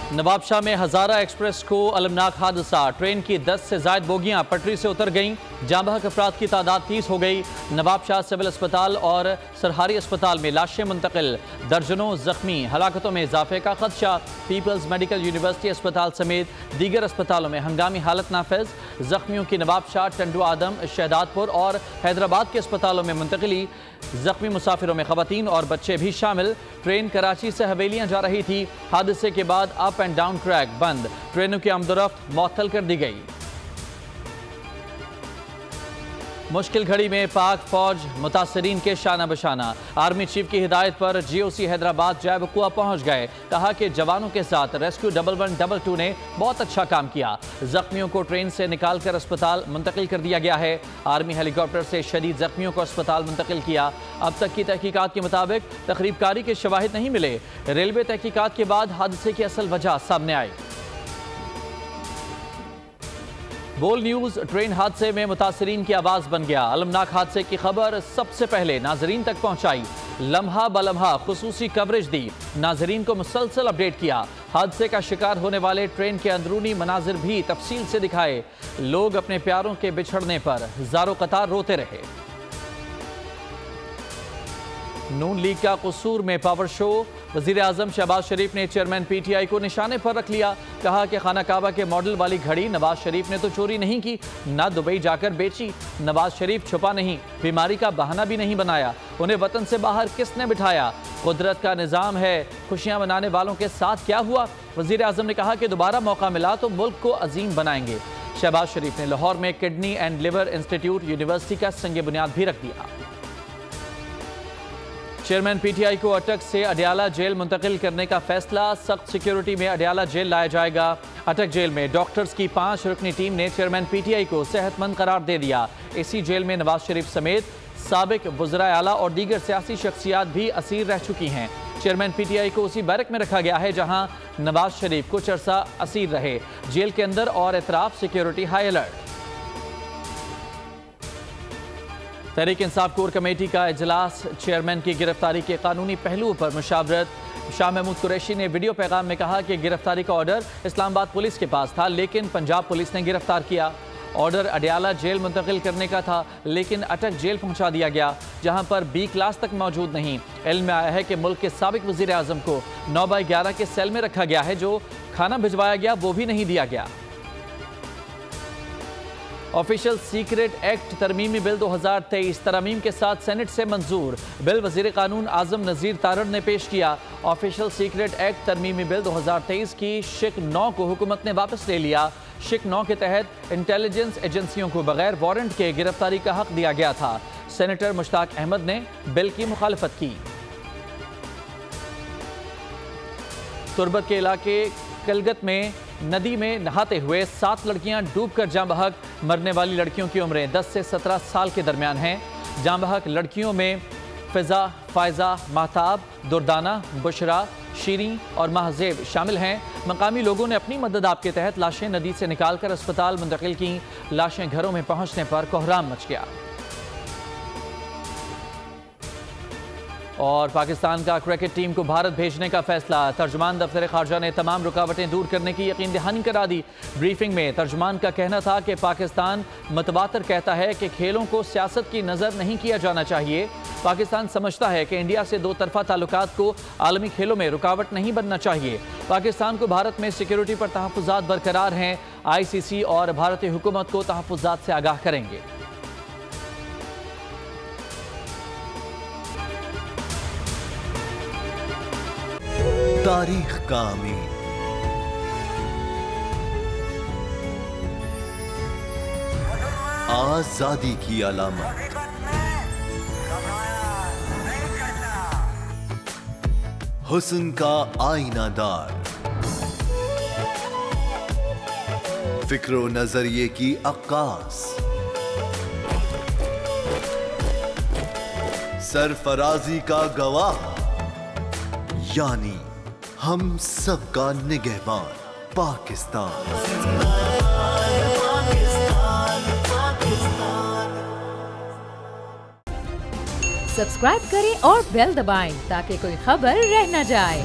नवाबशाह में हजारा एक्सप्रेस को अलमनाक हादसा। ट्रेन की 10 से ज्यादा बोगियां पटरी से उतर गईं। जांबहक अफराद की तादाद 30 हो गई। नवाबशाह सिविल अस्पताल और सरहारी अस्पताल में लाशें मुंतकिल। दर्जनों जख्मी। हलाकतों में इजाफे का खदशा। पीपल्स मेडिकल यूनिवर्सिटी अस्पताल समेत दीगर अस्पतालों में हंगामी हालत नाफिज। जख्मियों की नवाबशाह, टंडू आदम, शहदादपुर और हैदराबाद के अस्पतालों में मुंतकिली। जख्मी मुसाफिरों में खवातीन और बच्चे भी शामिल। ट्रेन कराची से हवेलियां जा रही थी। हादसे के बाद अप एंड डाउन ट्रैक बंद। ट्रेनों की आमदोरफ्त मअतल कर दी गई। मुश्किल घड़ी में पाक फौज मुतासरीन के शाना बशाना। आर्मी चीफ की हिदायत पर GOC हैदराबाद जैब कुआ पहुंच गए। कहा कि जवानों के साथ रेस्क्यू 1122 ने बहुत अच्छा काम किया। जख्मियों को ट्रेन से निकालकर अस्पताल मुंतकिल कर दिया गया है। आर्मी हेलीकॉप्टर से शदीद जख्मियों को अस्पताल मुंतकिल किया। अब तक की तहकीकात के मुताबिक तकरीबकारी के शवाहिद नहीं मिले। रेलवे तहकीकात के बाद हादसे की असल वजह सामने आई। बोल न्यूज ट्रेन हादसे में मुतासरीन की आवाज बन गया। अलमनाक हादसे की खबर सबसे पहले नाजरीन तक पहुंचाई। लम्हा बलम्हा खुसूसी कवरेज दी। नाजरीन को मुसलसल अपडेट किया। हादसे का शिकार होने वाले ट्रेन के अंदरूनी मनाजिर भी तफसील से दिखाए। लोग अपने प्यारों के बिछड़ने पर ज़ारो कतार रोते रहे। नून लीग का कसूर में पावर शो। वजीर आजम शहबाज शरीफ ने चेयरमैन PTI को निशाने पर रख लिया। कहा कि खाना काबा के मॉडल वाली घड़ी नवाज शरीफ ने तो चोरी नहीं की, ना दुबई जाकर बेची। नवाज शरीफ छुपा नहीं, बीमारी का बहाना भी नहीं बनाया। उन्हें वतन से बाहर किसने बिठाया? कुदरत का निज़ाम है। खुशियां मनाने वालों के साथ क्या हुआ? वजीर आजम ने कहा कि दोबारा मौका मिला तो मुल्क को अजीम बनाएंगे। शहबाज शरीफ ने लाहौर में kidney and liver institute university का संग बुनियाद भी रख दिया। चेयरमैन PTI को अटक से अडियाला जेल मुंतकिल करने का फैसला। सख्त सिक्योरिटी में अडियाला जेल लाया जाएगा। अटक जेल में डॉक्टर्स की 5 रुकनी टीम ने चेयरमैन PTI को सेहतमंद करार दे दिया। इसी जेल में नवाज शरीफ समेत साबिक वज़राए आला और दीगर सियासी शख्सियात भी असीर रह चुकी हैं। चेयरमैन PTI को उसी बैरक में रखा गया है जहां नवाज शरीफ कुछ अरसा असीर रहे। जेल के अंदर और एतराफ security high alert. Tehreek Insaf core committee का इजलास। चेयरमैन की गिरफ्तारी के कानूनी पहलुओं पर मुशावरत। शाह महमूद कुरैशी ने वीडियो पैगाम में कहा कि गिरफ्तारी का ऑर्डर इस्लामाबाद पुलिस के पास था, लेकिन पंजाब पुलिस ने गिरफ्तार किया। ऑर्डर अडियाला जेल मुंतकिल करने का था, लेकिन अटक जेल पहुंचा दिया गया, जहां पर B क्लास तक मौजूद नहीं। इल्म में आया है कि मुल्क के साबिक वज़ीर आज़म को 9/11 के सेल में रखा गया है। जो खाना भिजवाया गया वो भी नहीं दिया गया। ऑफिशियल सीक्रेट एक्ट तरमीमी बिल 2023 तरमीम के साथ सेनेट से मंजूर। बिल वजीर कानून आजम नज़ीर तारड़ ने पेश किया। ऑफिशियल सीक्रेट एक्ट तरमीमी बिल 2023 की शिक 9 को हुकूमत ने वापस ले लिया। शिक 9 के तहत इंटेलिजेंस एजेंसियों को बगैर वारंट के गिरफ्तारी का हक दिया गया था। सेनेटर मुश्ताक अहमद ने बिल की मुखालफत की। तुर्बत के इलाके कलगत में नदी में नहाते हुए 7 लड़कियां डूबकर जाँ बहक। मरने वाली लड़कियों की उम्रें 10 से 17 साल के दरमियान हैं। जाँ बहक लड़कियों में फिजा, फायजा, महताब, दुर्दाना, बुशरा, शीरी और महजेब शामिल हैं। मकामी लोगों ने अपनी मदद आप के तहत लाशें नदी से निकालकर अस्पताल मुंतकिल की। लाशें घरों में पहुंचने पर कोहराम मच गया। और पाकिस्तान का क्रिकेट टीम को भारत भेजने का फैसला। तर्जुमान दफ्तर खारजा ने तमाम रुकावटें दूर करने की यकीन दहानी करा दी। ब्रीफिंग में तर्जुमान का कहना था कि पाकिस्तान मतवातर कहता है कि खेलों को सियासत की नज़र नहीं किया जाना चाहिए। पाकिस्तान समझता है कि इंडिया से दो तरफा ताल्लुकात को आलमी खेलों में रुकावट नहीं बनना चाहिए। पाकिस्तान को भारत में सिक्योरिटी पर तहफ़्फ़ुज़ात बरकरार हैं। ICC और भारतीय हुकूमत को तहफ़्फ़ुज़ात से आगाह करेंगे। तारीख का अमीर, आजादी की अलामत, हुस्न का आईनादार, फिक्रो नजरिए की अक्कास, सरफराजी का गवाह, यानी हम सबका निगहबान पाकिस्तान। सब्सक्राइब करें और बेल दबाएं ताकि कोई खबर रह न जाए।